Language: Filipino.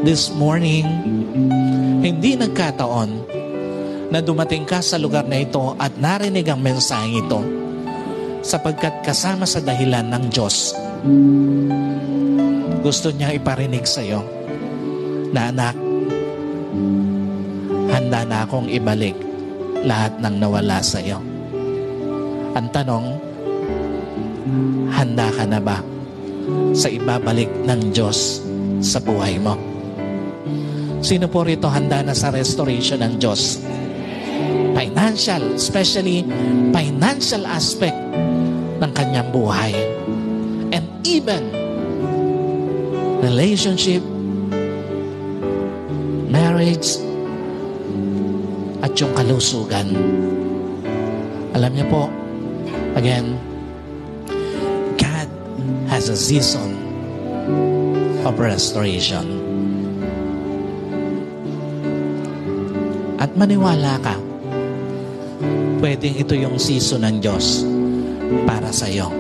this morning, hindi nagkataon na dumating ka sa lugar na ito at narinig ang mensaheng ito sapagkat kasama sa dahilan ng Diyos. Gusto niya iparinig sa iyo na, anak, handa na akong ibalik lahat ng nawala sa iyo. Ang tanong, handa ka na ba sa ibabalik ng Diyos sa buhay mo? Sino po rito handa na sa restoration ng Diyos? Financial, especially financial aspect ng kanyang buhay. And even relationship, marriage, at yung kalusugan. Alam niyo po, again, God has a season of restoration. At maniwala ka, pwedeng ito yung season ng Diyos para sa iyo.